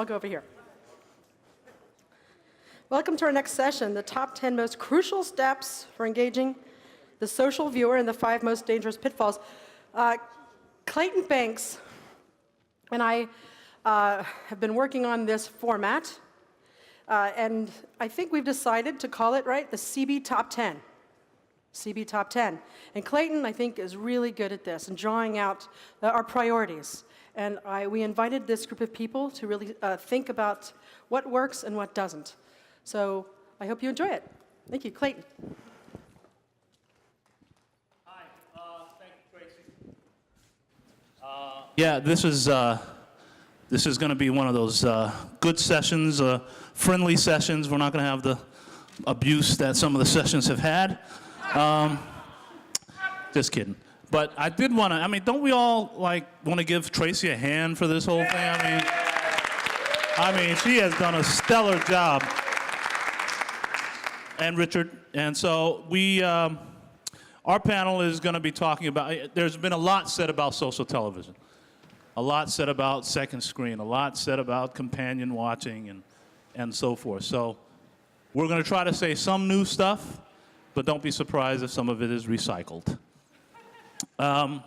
I'll go over here. Welcome to our next session, the top 10 most crucial steps for engaging the social viewer in the 5 most dangerous pitfalls. Clayton Banks and I have been working on this format, and I think we've decided to call it, right, the CB Top 10. CB Top 10. And Clayton, I think, is really good at this and drawing out our priorities. And we invited this group of people to really think about what works and what doesn't. So I hope you enjoy it. Thank you. Clayton. Hi. Thank you, Tracy. Yeah, this is going to be one of those good sessions, friendly sessions. We're not going to have the abuse that some of the sessions have had. Just kidding. But I did want to, I mean, don't we all want to give Tracy a hand for this whole thing? I mean, she has done a stellar job. And Richard. And so our panel is going to be talking about, there's been a lot said about social television. A lot said about second screen, a lot said about companion watching and so forth. So we're going to try to say some new stuff, but don't be surprised if some of it is recycled. I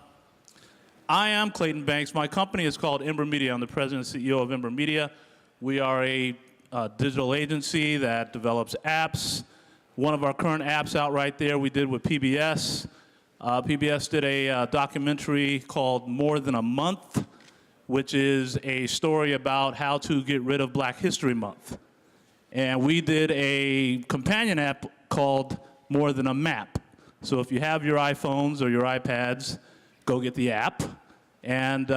am Clayton Banks. My company is called Ember Media. I'm the president and CEO of Ember Media. We are a digital agency that develops apps. One of our current apps out right there we did with PBS. PBS did a documentary called More Than a Month, which is a story about how to get rid of Black History Month. And we did a companion app called More Than a Map. So if you have your iPhones or your iPads, go get the app. And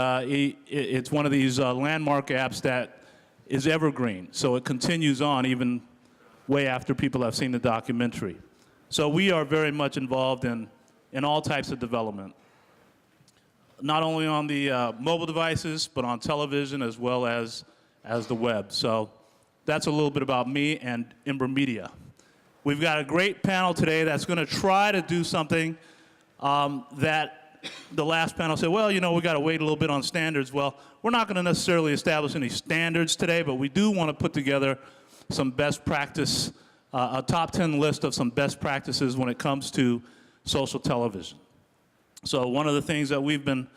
it's one of these landmark apps that is evergreen. So it continues on even way after people have seen the documentary. So we are very much involved in all types of development, not only on the mobile devices, but on television as well as the web. So that's a little bit about me and Ember Media. We've got a great panel today that's going to try to do something that the last panel said, well, you know, we got to wait a little bit on standards. Well, we're not going to necessarily establish any standards today, but we do want to put together some best practice, a top 10 list of some best practices when it comes to social television. So one of the things that we've been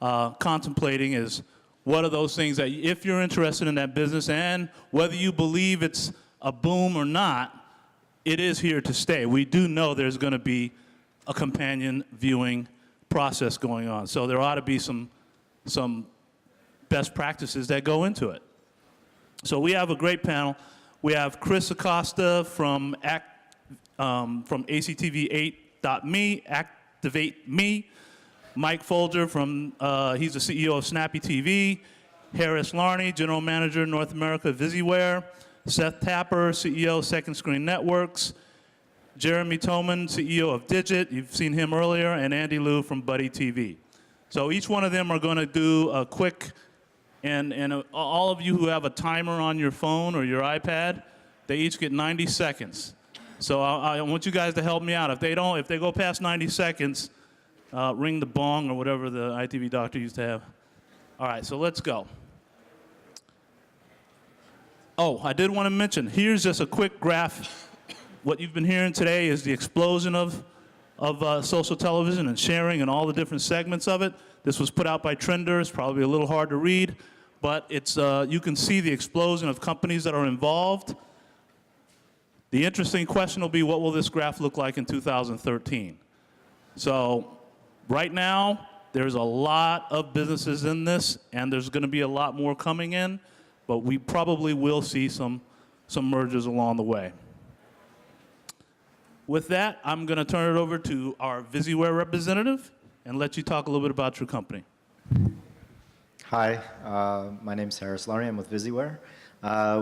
contemplating is what are those things that if you're interested in that business and whether you believe it's a boom or not, it is here to stay. We do know there's going to be a companion viewing process going on. So there ought to be some best practices that go into it. So we have a great panel. We have Chris Acosta from ACTV8.me, Activate Me. Mike Folger from, he's the CEO of Snappy TV. Harris Larney, General Manager, North America, VisiWare. Seth Tapper, CEO, Second Screen Networks. Jeremy Toman, CEO of Digit. You've seen him earlier. And Andy Liu from Buddy TV. So each one of them are going to do a quick, and all of you who have a timer on your phone or your iPad, they each get 90 seconds. So I want you guys to help me out. If they go past 90 seconds, ring the bong or whatever the ITV doctor used to have. All right, so let's go. Oh, I did want to mention, here's just a quick graph. What you've been hearing today is the explosion of social television and sharing and all the different segments of it. This was put out by Trender. It's probably a little hard to read, but it's you can see the explosion of companies that are involved. The interesting question will be, what will this graph look like in 2013? So right now, there's a lot of businesses in this, and there's going to be a lot more coming in, but we probably will see some mergers along the way. With that, I'm going to turn it over to our VisiWare representative and let you talk a little bit about your company. Hi, my name's Harris Larney. I'm with VisiWare.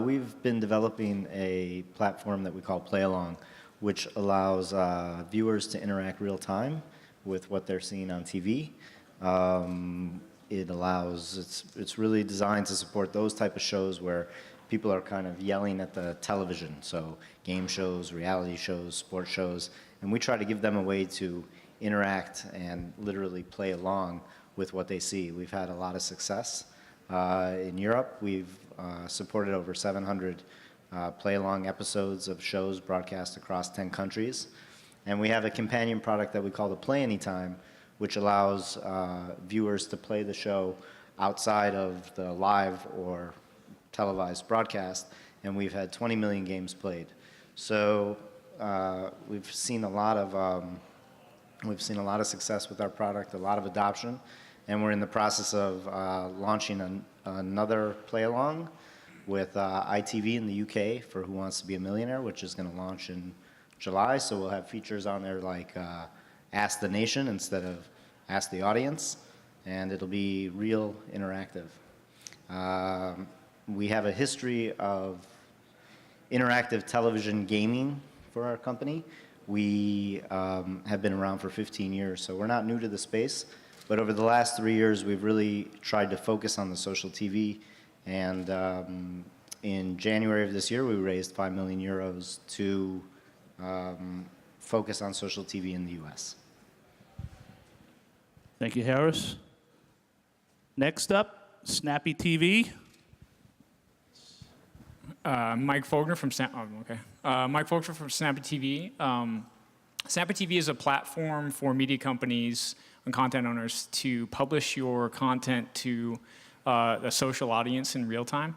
We've been developing a platform that we call Play Along, which allows viewers to interact real time with what they're seeing on TV. It's really designed to support those type of shows where people are kind of yelling at the television. So game shows, reality shows, sports shows, and we try to give them a way to interact and literally play along with what they see. We've had a lot of success. In Europe, we've supported over 700 play-along episodes of shows broadcast across 10 countries. And we have a companion product that we call the Play Anytime, which allows viewers to play the show outside of the live or televised broadcast, and we've had 20 million games played. So we've seen a lot of success with our product, a lot of adoption, and we're in the process of launching another play-along with ITV in the UK for Who Wants to Be a Millionaire, which is going to launch in July. So we'll have features on there like Ask the Nation instead of Ask the Audience, and it'll be real interactive. We have a history of interactive television gaming for our company. We have been around for 15 years, so we're not new to the space. But over the last 3 years, we've really tried to focus on the social TV. And in January of this year, we raised 5 million euros to focus on social TV in the US. Thank you, Harris. Next up, Snappy TV. Mike Fogner from Mike Fogner from Snappy TV. Snappy TV is a platform for media companies and content owners to publish your content to a social audience in real time.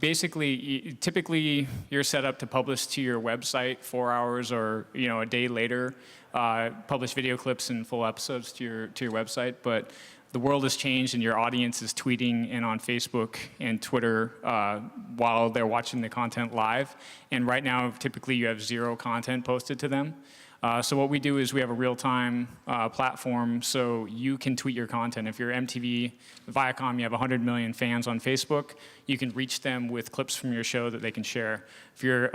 Typically, you're set up to publish to your website 4 hours or a day later, publish video clips and full episodes to your website. But the world has changed, and your audience is tweeting and on Facebook and Twitter while they're watching the content live. And right now, typically, you have 0 content posted to them. So what we do is we have a real-time platform so you can tweet your content. If you're MTV, Viacom, you have 100 million fans on Facebook, you can reach them with clips from your show that they can share.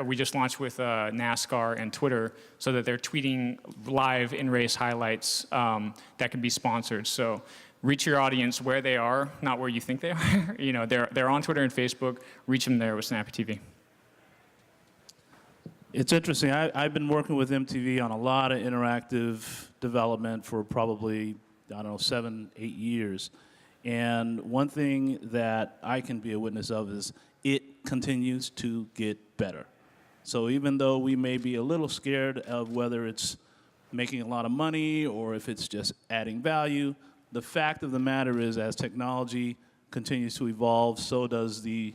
We just launched with NASCAR and Twitter so that they're tweeting live in-race highlights that can be sponsored. So reach your audience where they are, not where you think they are. They're on Twitter and Facebook. Reach them there with Snappy TV. It's interesting. I've been working with MTV on a lot of interactive development for probably, 7, 8 years. And one thing that I can be a witness of is it continues to get better. So even though we may be a little scared of whether it's making a lot of money or if it's just adding value, the fact of the matter is as technology continues to evolve, so does the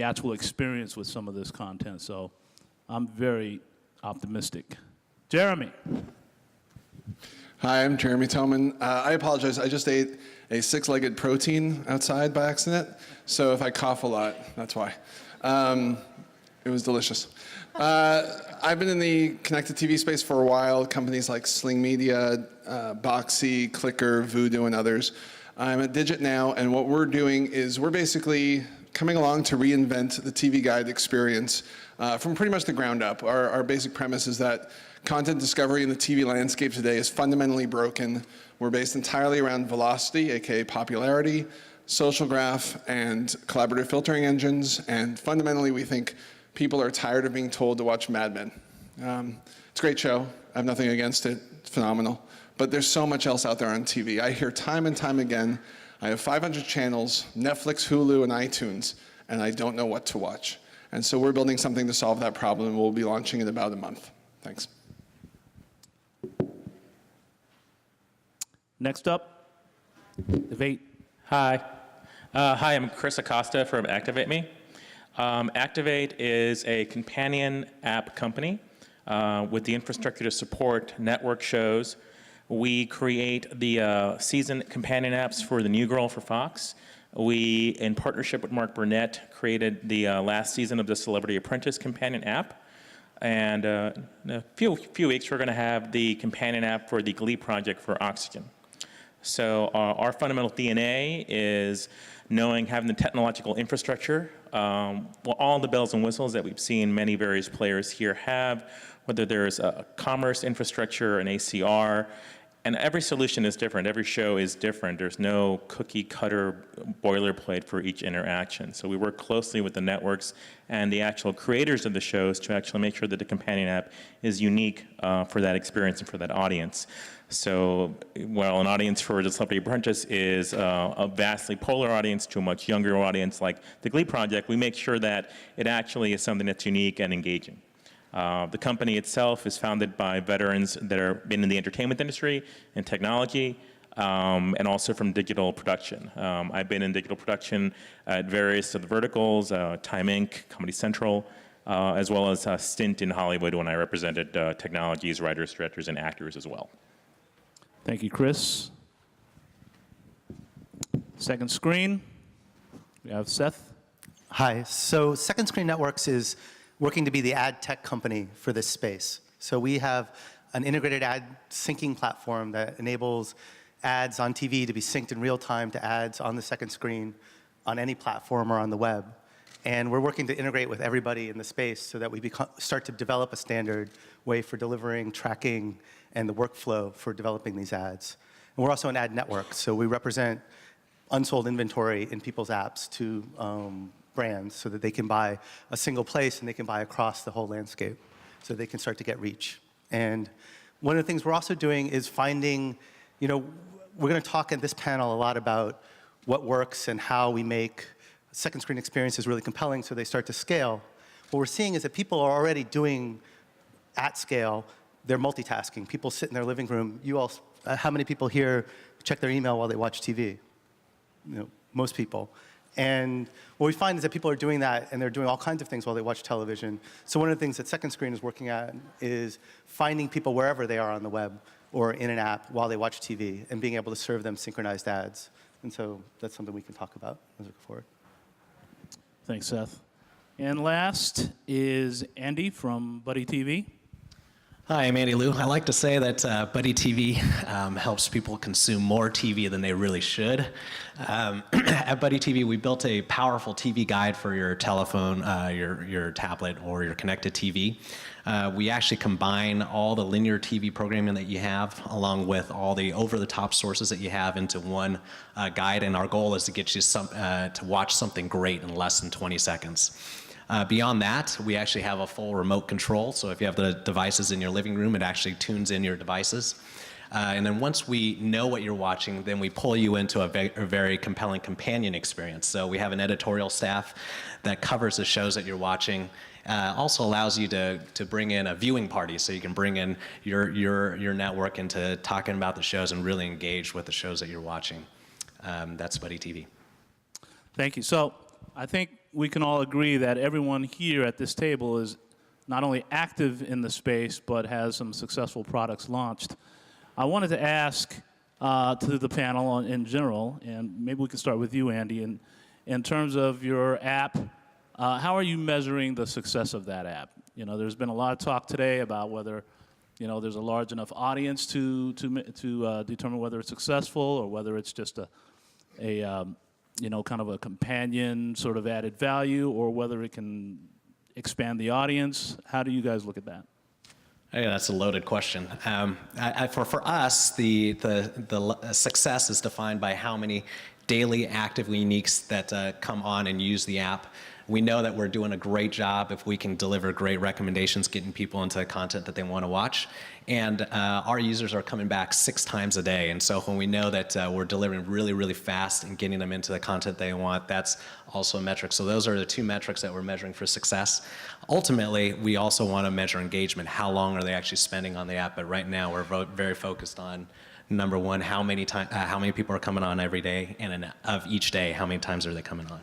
actual experience with some of this content. So I'm very optimistic. Jeremy. Hi, I'm Jeremy Tillman. I apologize. I just ate a 6-legged protein outside by accident. So if I cough a lot, that's why. It was delicious. I've been in the connected TV space for a while. Companies like Sling Media, Boxy, Clicker, Voodoo, and others. I'm at Digit now, and what we're doing is we're basically coming along to reinvent the TV guide experience from pretty much the ground up. Our basic premise is that content discovery in the TV landscape today is fundamentally broken. We're based entirely around velocity, aka popularity, social graph, and collaborative filtering engines. And fundamentally, we think people are tired of being told to watch Mad Men. It's a great show. I have nothing against it. It's phenomenal. But there's so much else out there on TV. I hear time and time again, I have 500 channels, Netflix, Hulu, and iTunes, and I don't know what to watch. And so we're building something to solve that problem, and we'll be launching in about a month. Thanks. Next up, Debate. Hi. Hi, I'm Chris Acosta from Activate Me. Activate is a companion app company with the infrastructure to support network shows. We create the season companion apps for The New Girl for Fox. We, in partnership with Mark Burnett, created the last season of the Celebrity Apprentice companion app. And in a few weeks, we're going to have the companion app for the Glee project for Oxygen. So our fundamental DNA is having the technological infrastructure, all the bells and whistles that we've seen many various players here have, whether there's a commerce infrastructure, an ACR, And every solution is different. Every show is different. There's no cookie cutter boilerplate for each interaction. So we work closely with the networks and the actual creators of the shows to actually make sure that the companion app is unique for that experience and for that audience. So while an audience for The Celebrity Apprentice is a vastly polar audience to a much younger audience like the Glee Project, we make sure that it actually is something that's unique and engaging. The company itself is founded by veterans that have been in the entertainment industry and technology, and also from digital production. I've been in digital production at various of the verticals, Time Inc., Comedy Central, as well as a stint in Hollywood when I represented technologies, writers, directors, and actors as well. Thank you, Chris. Second screen, we have Seth. Hi. So Second Screen Networks is working to be the ad tech company for this space. So we have an integrated ad syncing platform that enables ads on TV to be synced in real time to ads on the second screen on any platform or on the web. And we're working to integrate with everybody in the space so that we start to develop a standard way for delivering, tracking, and the workflow for developing these ads. And we're also an ad network, so we represent unsold inventory in people's apps to brands so that they can buy a single place and they can buy across the whole landscape so they can start to get reach. And one of the things we're also doing is finding, we're going to talk at this panel a lot about what works and how we make second screen experiences really compelling so they start to scale. What we're seeing is that people are already doing at scale, they're multitasking. People sit in their living room. How many people here check their email while they watch TV? Most people. And what we find is that people are doing that, and they're doing all kinds of things while they watch television. So one of the things that Second Screen is working at is finding people wherever they are on the web or in an app while they watch TV and being able to serve them synchronized ads. And so that's something we can talk about as we go forward. Thanks, Seth. And last is Andy from Buddy TV. Hi, I'm Andy Liu. I like to say that Buddy TV helps people consume more TV than they really should. At Buddy TV, we built a powerful TV guide for your telephone, your tablet, or your connected TV. We actually combine all the linear TV programming that you have along with all the over-the-top sources that you have into one guide, and our goal is to get you to watch something great in less than 20 seconds. Beyond that, we actually have a full remote control, so if you have the devices in your living room, it actually tunes in your devices. And then once we know what you're watching, then we pull you into a very compelling companion experience. So we have an editorial staff that covers the shows that you're watching. Also allows you to bring in a viewing party, so you can bring in your network into talking about the shows and really engage with the shows that you're watching. That's Buddy TV. Thank you. So I think we can all agree that everyone here at this table is not only active in the space, but has some successful products launched. I wanted to ask to the panel in general, and maybe we can start with you, Andy, in terms of your app, how are you measuring the success of that app? There's been a lot of talk today about whether, there's a large enough audience to determine whether it's successful or whether it's just a kind of a companion sort of added value, or whether it can expand the audience. How do you guys look at that? Yeah, that's a loaded question. For us, the success is defined by how many daily active uniques that come on and use the app. We know that we're doing a great job if we can deliver great recommendations, getting people into content that they want to watch. And our users are coming back 6 times a day. And so when we know that we're delivering really, really fast and getting them into the content they want, that's also a metric. So those are the 2 metrics that we're measuring for success. Ultimately, we also want to measure engagement. How long are they actually spending on the app? But right now, we're very focused on, number one, how many people are coming on every day, and of each day, how many times are they coming on?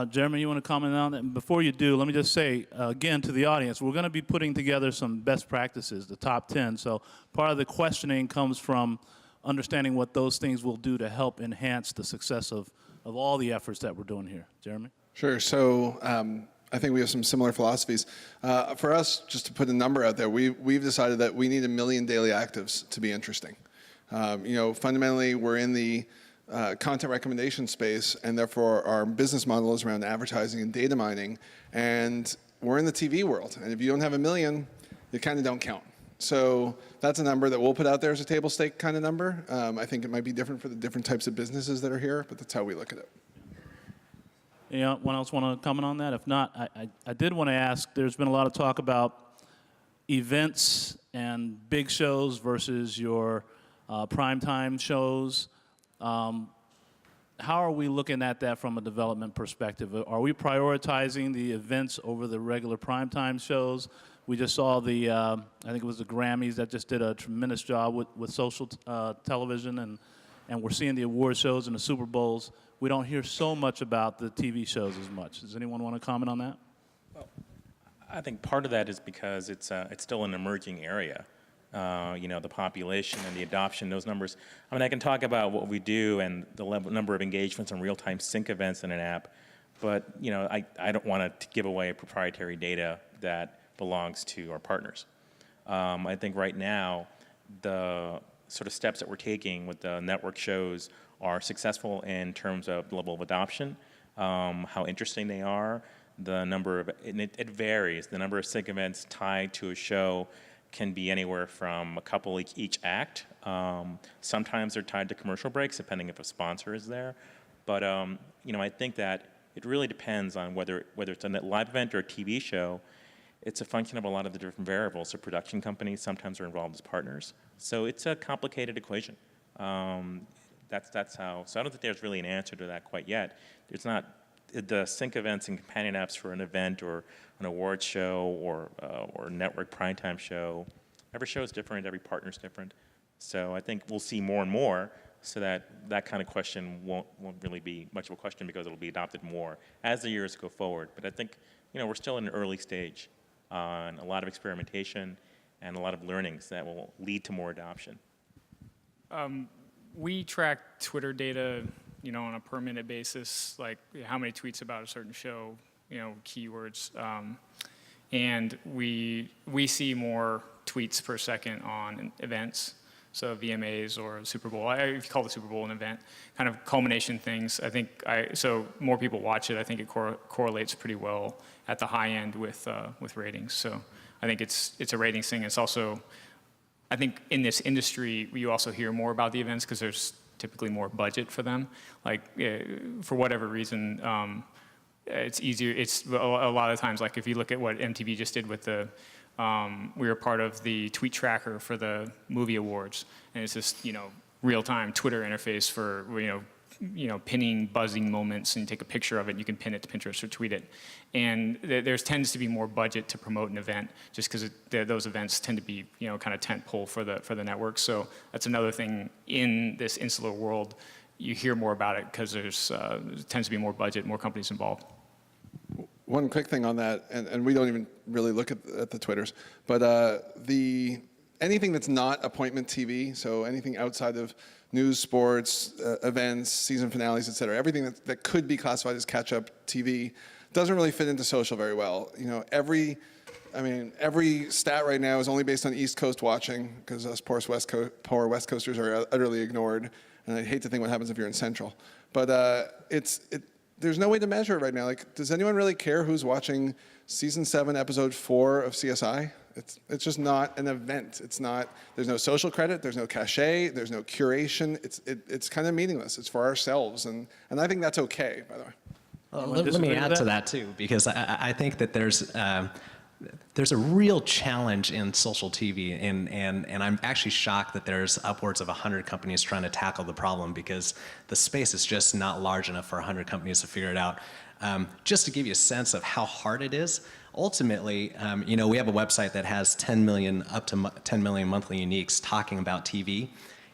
Jeremy, you want to comment on that? And before you do, let me just say, again, to the audience, we're going to be putting together some best practices, the top 10. So part of the questioning comes from understanding what those things will do to help enhance the success of all the efforts that we're doing here. Jeremy? Sure. So I think we have some similar philosophies. For us, just to put a number out there, we've decided that we need 1 million daily actives to be interesting. Fundamentally, we're in the content recommendation space, and therefore our business model is around advertising and data mining, and we're in the TV world. And if you don't have 1 million, you kind of don't count. So that's a number that we'll put out there as a table stake kind of number. I think it might be different for the different types of businesses that are here, but that's how we look at it. Anyone else want to comment on that? If not, I did want to ask, there's been a lot of talk about events and big shows versus your primetime shows. How are we looking at that from a development perspective? Are we prioritizing the events over the regular primetime shows? We just saw the, I think it was the Grammys that just did a tremendous job with social television, and we're seeing the award shows and the Super Bowls. We don't hear so much about the TV shows as much. Does anyone want to comment on that? Well, I think part of that is because it's still an emerging area. The population and the adoption, those numbers. I mean, I can talk about what we do and the number of engagements and real-time sync events in an app, but I don't want to give away proprietary data that belongs to our partners. I think right now, the sort of steps that we're taking with the network shows are successful in terms of the level of adoption, how interesting they are, the number of, and it varies, the number of sync events tied to a show can be anywhere from a couple each act. Sometimes they're tied to commercial breaks, depending if a sponsor is there. But I think that it really depends on whether it's a live event or a TV show. It's a function of a lot of the different variables. So production companies sometimes are involved as partners. So it's a complicated equation. That's how. So I don't think there's really an answer to that quite yet. There's not the sync events and companion apps for an event or an awards show or network primetime show. Every show is different. Every partner is different. So I think we'll see more and more, so that kind of question won't really be much of a question because it'll be adopted more as the years go forward. But I think we're still in an early stage on a lot of experimentation and a lot of learnings that will lead to more adoption. We track Twitter data, on a per minute basis, like how many tweets about a certain show, keywords, and we see more tweets per second on events, so VMAs or Super Bowl. If you call the Super Bowl an event, kind of culmination things. I think so more people watch it. I think it correlates pretty well at the high end with ratings. So I think it's a ratings thing. It's also, I think in this industry, you also hear more about the events because there's typically more budget for them. Like, for whatever reason, it's easier. It's a lot of times, like if you look at what MTV just did with the, we were part of the tweet tracker for the movie awards, and it's just, real-time Twitter interface for, pinning buzzing moments, and you take a picture of it and you can pin it to Pinterest or tweet it. And there tends to be more budget to promote an event just because those events tend to be, kind of tent pole for the network. So that's another thing in this insular world. You hear more about it because there tends to be more budget, more companies involved. One quick thing on that, and we don't even really look at the Twitters, but anything that's not appointment TV, so anything outside of news, sports, events, season finales, et cetera, everything that could be classified as catch-up TV doesn't really fit into social very well. Every stat right now is only based on East Coast watching, because us poor West Coasters are utterly ignored, and I hate to think what happens if you're in Central. But there's no way to measure it right now. Like, does anyone really care who's watching season 7, episode 4 of CSI? It's just not an event. It's not. There's no social credit. There's no cachet. There's no curation. It's kind of meaningless. It's for ourselves, and I think that's okay, by the way. Well, let me add to that too, because I think that there's a real challenge in social TV, and I'm actually shocked that there's upwards of 100 companies trying to tackle the problem, because the space is just not large enough for 100 companies to figure it out. Just to give you a sense of how hard it is, ultimately, we have a website that has 10 million, up to 10 million monthly uniques talking about TV.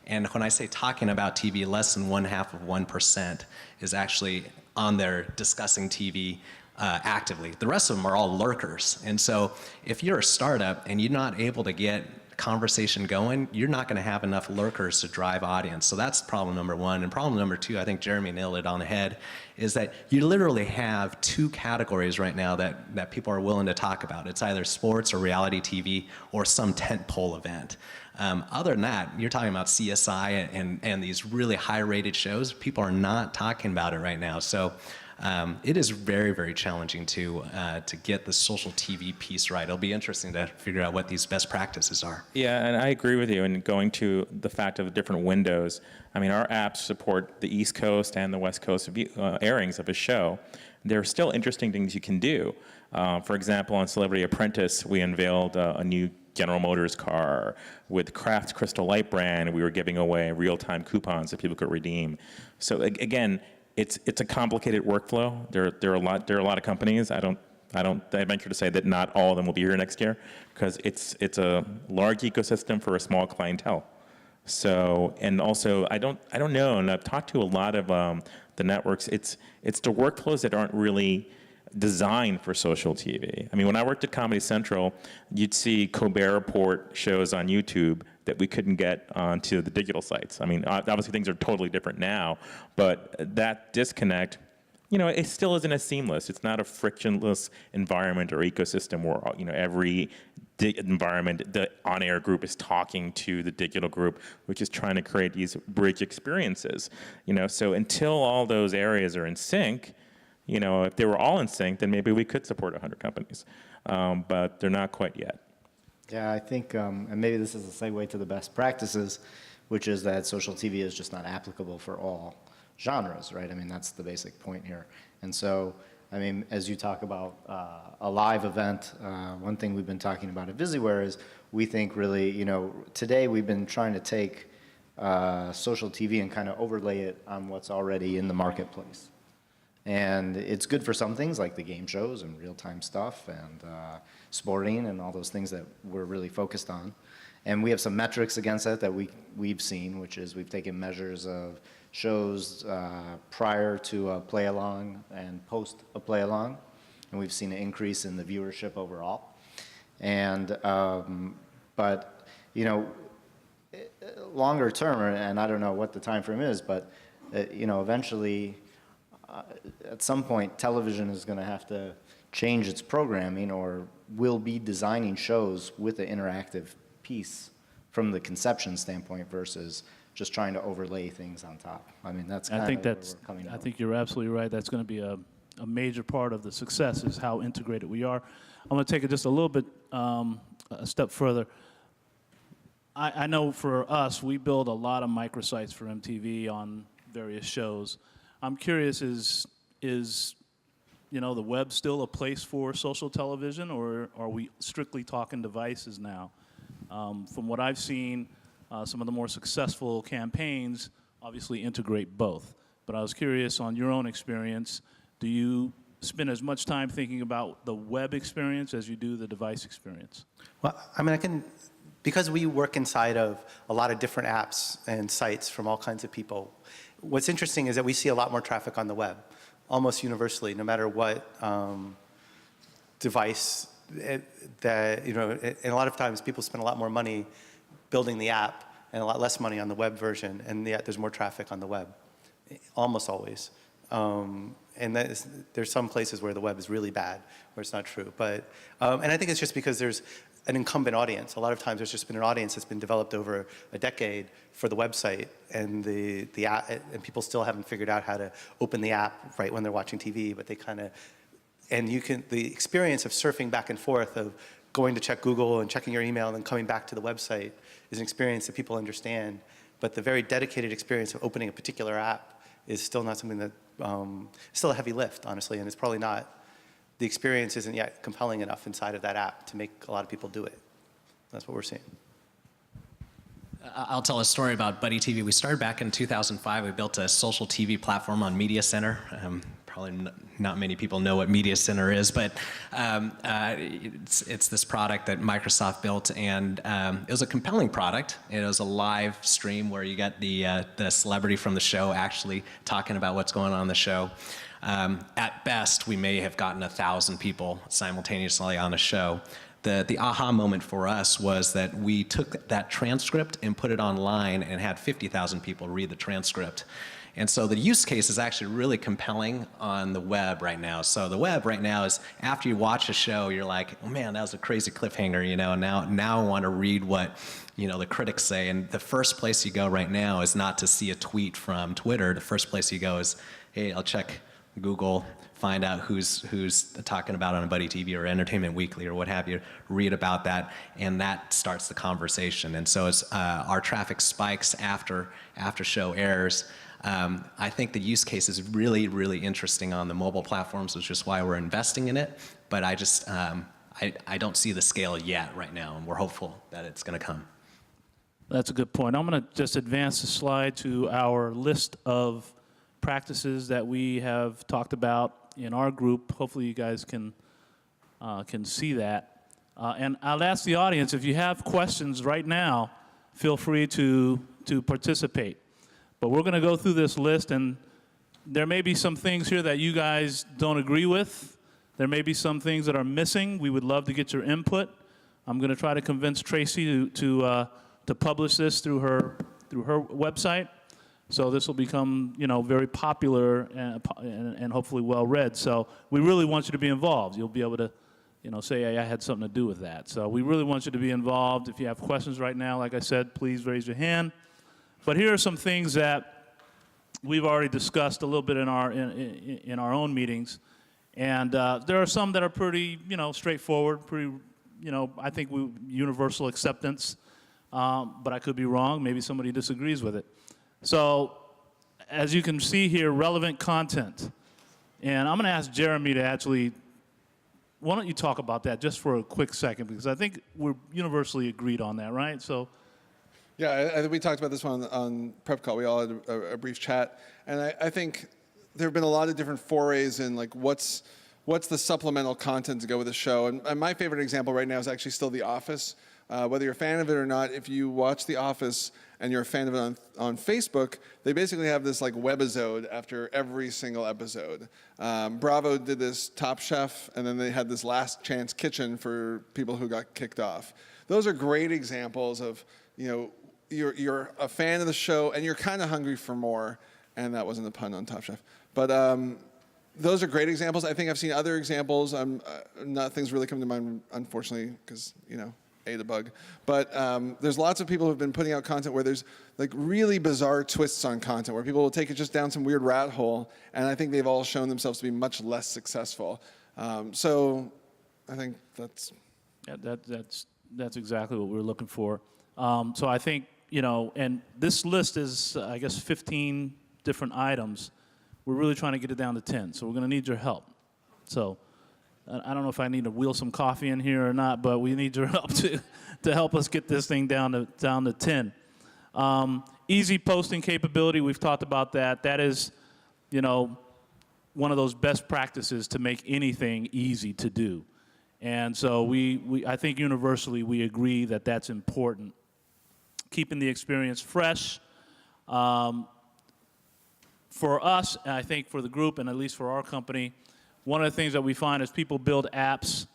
And when I say talking about TV, less than 0.5% is actually on there discussing TV actively. The rest of them are all lurkers. And so if you're a startup and you're not able to get conversation going, you're not going to have enough lurkers to drive audience. So that's problem number one. And problem number two, I think Jeremy nailed it on the head, is that you literally have two categories right now that people are willing to talk about. It's either sports or reality TV or some tentpole event. Other than that, you're talking about CSI and these really high-rated shows. People are not talking about it right now. So it is very, very challenging to get the social TV piece right. It'll be interesting to figure out what these best practices are. Yeah, and I agree with you. And going to the fact of the different windows, I mean, our apps support the East Coast and the West Coast airings of a show. There are still interesting things you can do. For example, on Celebrity Apprentice, we unveiled a new General Motors car with Kraft Crystal Light brand. We were giving away real-time coupons that people could redeem. So again, it's a complicated workflow. There are a lot of companies. I venture to say that not all of them will be here next year because it's a large ecosystem for a small clientele. So, and also I don't know, and I've talked to a lot of the networks. It's the workflows that aren't really designed for social TV. I mean, when I worked at Comedy Central, you'd see Colbert Report shows on YouTube that we couldn't get onto the digital sites. I mean, obviously things are totally different now, but that disconnect, you know, it still isn't as seamless. It's not a frictionless environment or ecosystem where, you know, every environment, the on-air group is talking to the digital group, which is trying to create these bridge experiences. You know, so until all those areas are in sync, you know, if they were all in sync, then maybe we could support 100 companies, but they're not quite yet. Yeah, I think, and maybe this is a segue to the best practices, which is that social TV is just not applicable for all genres, right? I mean, that's the basic point here. And so, I mean, as you talk about a live event, one thing we've been talking about at VisiWare is we think really, you know, today we've been trying to take social TV and kind of overlay it on what's already in the marketplace. And it's good for some things like the game shows and real-time stuff and sporting and all those things that we're really focused on. And we have some metrics against that we've seen, which is we've taken measures of shows prior to a play-along and post a play-along. And we've seen an increase in the viewership overall. And, but, you know, longer term, and I don't know what the time frame is, but, you know, eventually, at some point, television is going to have to change its programming or will be designing shows with an interactive piece from the conception standpoint versus just trying to overlay things on top. I mean, that's kind of where we're coming out. I think you're absolutely right. That's going to be a major part of the success is how integrated we are. I'm going to take it just a little bit a step further. I know for us, we build a lot of microsites for MTV on various shows. I'm curious, is you know, the web still a place for social television, or are we strictly talking devices now? From what I've seen, some of the more successful campaigns obviously integrate both. But I was curious on your own experience, do you spend as much time thinking about the web experience as you do the device experience? Well, I mean, because we work inside of a lot of different apps and sites from all kinds of people, what's interesting is that we see a lot more traffic on the web, almost universally, no matter what device that, you know, and a lot of times people spend a lot more money building the app and a lot less money on the web version, and yet there's more traffic on the web, almost always. And there's some places where the web is really bad, where it's not true. But, and I think it's just because there's an incumbent audience. A lot of times there's just been an audience that's been developed over a decade for the website, and the app, and people still haven't figured out how to open the app right when they're watching TV, but they kind of, and you can, the experience of surfing back and forth of going to check Google and checking your email and then coming back to the website is an experience that people understand, but the very dedicated experience of opening a particular app is still not something that, still a heavy lift, honestly, and it's probably not, the experience isn't yet compelling enough inside of that app to make a lot of people do it. That's what we're seeing. I'll tell a story about Buddy TV. We started back in 2005. We built a social TV platform on Media Center. Probably not many people know what Media Center is, but it's this product that Microsoft built, and it was a compelling product. It was a live stream where you got the celebrity from the show actually talking about what's going on in the show. At best, we may have gotten 1,000 people simultaneously on a show. The aha moment for us was that we took that transcript and put it online and had 50,000 people read the transcript. And so the use case is actually really compelling on the web right now. So the web right now is after you watch a show, you're like, oh man, that was a crazy cliffhanger, you know, now I want to read what, you know, the critics say. And the first place you go right now is not to see a tweet from Twitter. The first place you go is, hey, I'll check Google, find out who's talking about on Buddy TV or Entertainment Weekly or what have you, read about that, and that starts the conversation. And so as our traffic spikes after show airs, I think the use case is really, really interesting on the mobile platforms, which is why we're investing in it. But I just, I don't see the scale yet right now, and we're hopeful that it's going to come. That's a good point. I'm going to just advance the slide to our list of practices that we have talked about in our group. Hopefully you guys can see that. And I'll ask the audience, if you have questions right now, feel free to participate. But we're going to go through this list, and there may be some things here that you guys don't agree with. There may be some things that are missing. We would love to get your input. I'm going to try to convince Tracy to publish this through her website. So this will become, very popular and hopefully well read. So we really want you to be involved. You'll be able to, say, hey, I had something to do with that. So we really want you to be involved. If you have questions right now, like I said, please raise your hand. But here are some things that we've already discussed a little bit in our own meetings, and there are some that are pretty, straightforward, pretty, I think universal acceptance. But I could be wrong. Maybe somebody disagrees with it. So, as you can see here, relevant content, and I'm going to ask Jeremy to actually. Why don't you talk about that just for a quick second, because I think we're universally agreed on that, right? So. Yeah, I think we talked about this one on Prep Call. We all had a brief chat. And I think there have been a lot of different forays in, like, what's the supplemental content to go with the show. And my favorite example right now is actually still The Office. Whether you're a fan of it or not, if you watch The Office and you're a fan of it on Facebook, they basically have this, like, webisode after every single episode. Bravo did this Top Chef, and then they had this Last Chance Kitchen for people who got kicked off. Those are great examples of, you're a fan of the show and you're kind of hungry for more, and that wasn't a pun on Top Chef. But those are great examples. I think I've seen other examples. Nothing's really come to mind, unfortunately, because, ate a bug. But there's lots of people who've been putting out content where there's, like, really bizarre twists on content, where people will take it just down some weird rat hole, and I think they've all shown themselves to be much less successful. So I think that's... Yeah, that's exactly what we're looking for. So I think, and this list is, I guess, 15 different items. We're really trying to get it down to 10, so we're going to need your help. So I don't know if I need to wheel some coffee in here or not, but we need your help to help us get this thing down to 10. Easy posting capability, we've talked about that. That is, one of those best practices to make anything easy to do. And so I think universally we agree that that's important. Keeping the experience fresh. For us, and I think for the group, and at least for our company, one of the things that we find is people build apps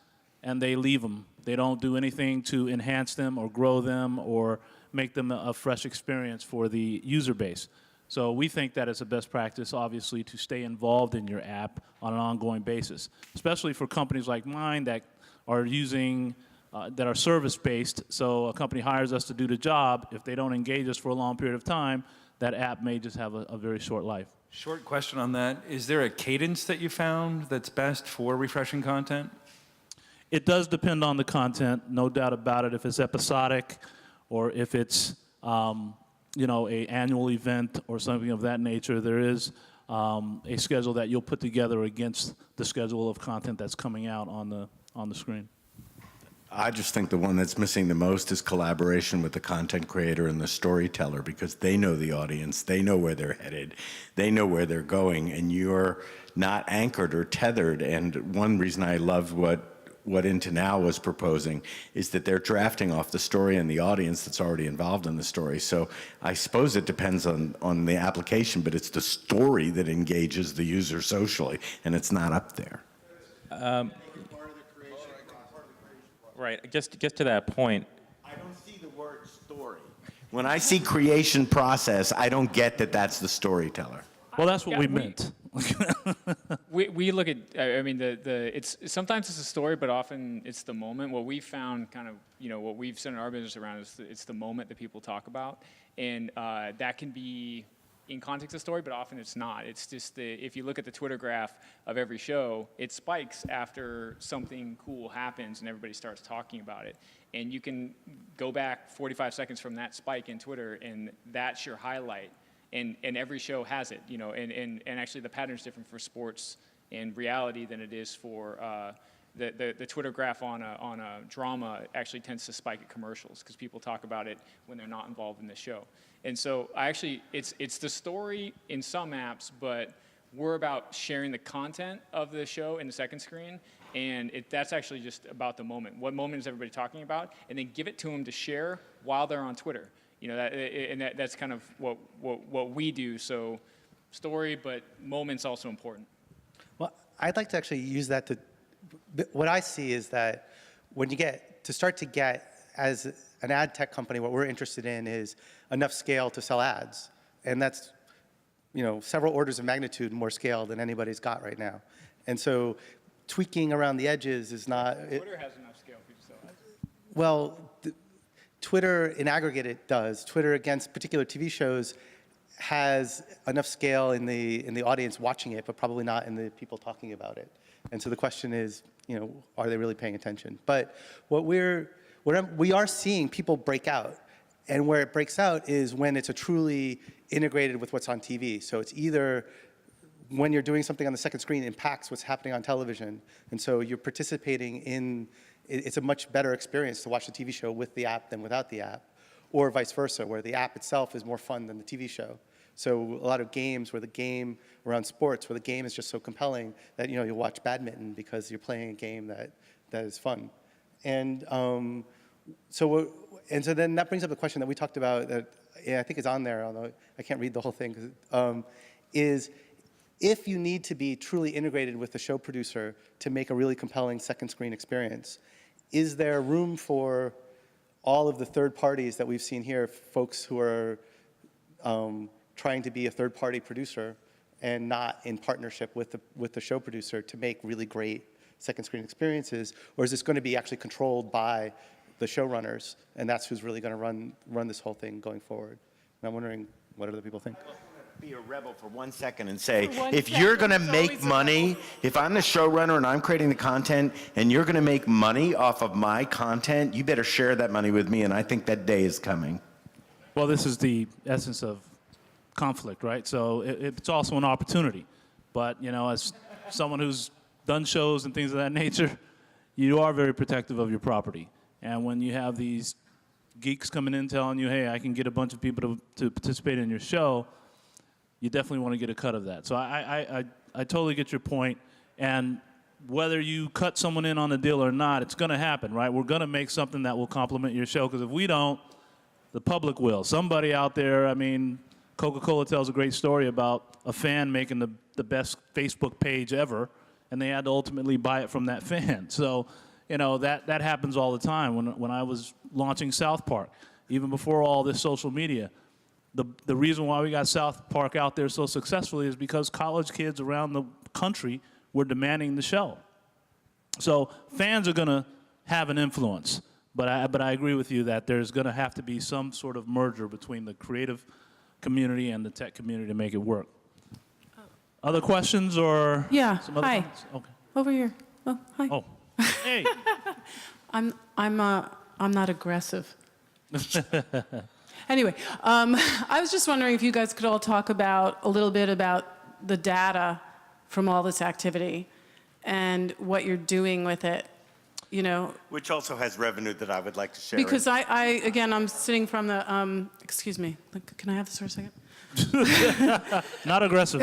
and they leave them. They don't do anything to enhance them or grow them or make them a fresh experience for the user base. So we think that it's a best practice, obviously, to stay involved in your app on an ongoing basis, especially for companies like mine that are using, that are service-based. So a company hires us to do the job. If they don't engage us for a long period of time, that app may just have a very short life. Short question on that. Is there a cadence that you found that's best for refreshing content? It does depend on the content, no doubt about it. If it's episodic or if it's, a annual event or something of that nature, there is a schedule that you'll put together against the schedule of content that's coming out on the screen. I just think the one that's missing the most is collaboration with the content creator and the storyteller, because they know the audience, they know where they're headed, they know where they're going, and you're not anchored or tethered. And one reason I loved what Into Now was proposing is that they're drafting off the story and the audience that's already involved in the story. So I suppose it depends on the application, but it's the story that engages the user socially, and it's not up there. Right, just to that point. I don't see the word story. When I see creation process, I don't get that that's the storyteller. Well, that's what we meant. We look at, it's sometimes it's a story, but often it's the moment. What we found kind of, what we've centered our business around is it's the moment that people talk about. And that can be, in context of story, but often it's not. It's just if you look at the Twitter graph of every show, it spikes after something cool happens and everybody starts talking about it. And you can go back 45 seconds from that spike in Twitter, and that's your highlight. And every show has it, and actually the pattern's different for sports and reality than it is for the Twitter graph on a drama actually tends to spike at commercials because people talk about it when they're not involved in the show. And so it's the story in some apps, but we're about sharing the content of the show in the second screen, and that's actually just about the moment. What moment is everybody talking about? And then give it to them to share while they're on Twitter. That's kind of what we do. So story, but moments also important. Well, I'd like to actually use that to, what I see is that when you start to get, as an ad tech company, what we're interested in is enough scale to sell ads. And that's, several orders of magnitude more scale than anybody's got right now. And so tweaking around the edges is not. Twitter has enough scale for you to sell ads. Well, Twitter in aggregate it does. Twitter against particular TV shows has enough scale in the audience watching it, but probably not in the people talking about it. And so the question is, are they really paying attention? But we are seeing people break out. And where it breaks out is when it's a truly integrated with what's on TV. So it's either when you're doing something on the second screen impacts what's happening on television. And so you're participating in, it's a much better experience to watch the TV show with the app than without the app, or vice versa, where the app itself is more fun than the TV show. So a lot of games where the game around sports, where the game is just so compelling that you'll watch badminton because you're playing a game that is fun. And so then that brings up the question that we talked about that I think is on there, although I can't read the whole thing, is if you need to be truly integrated with the show producer to make a really compelling second screen experience, is there room for all of the third parties that we've seen here, folks who are trying to be a third-party producer and not in partnership with the show producer to make really great second screen experiences? Or is this going to be actually controlled by the showrunners, and that's who's really going to run this whole thing going forward? And I'm wondering what other people think. Be a rebel for 1 second and say, if you're going to make money, if I'm the showrunner and I'm creating the content and you're going to make money off of my content, you better share that money with me, and I think that day is coming. Well, this is the essence of conflict, right? So it's also an opportunity. But, as someone who's done shows and things of that nature, you are very protective of your property. And when you have these geeks coming in telling you, hey, I can get a bunch of people to participate in your show, you definitely want to get a cut of that. So I totally get your point. And whether you cut someone in on the deal or not, it's going to happen, right? We're going to make something that will complement your show, because if we don't, the public will. Somebody out there, Coca-Cola tells a great story about a fan making the best Facebook page ever, and they had to ultimately buy it from that fan. So, that happens all the time. When I was launching South Park, even before all this social media, the reason why we got South Park out there so successfully is because college kids around the country were demanding the show. So fans are going to have an influence, but I agree with you that there's going to have to be some sort of merger between the creative community and the tech community to make it work. Other questions or some other Hi. comments? Okay. Over here. Oh, hi. Oh, hey. I'm not aggressive. Anyway, I was just wondering if you guys could all talk a little bit about the data from all this activity and what you're doing with it. Which also has revenue that I would like to share. Because I'm sitting from the, excuse me, can I have this for a second? Not aggressive.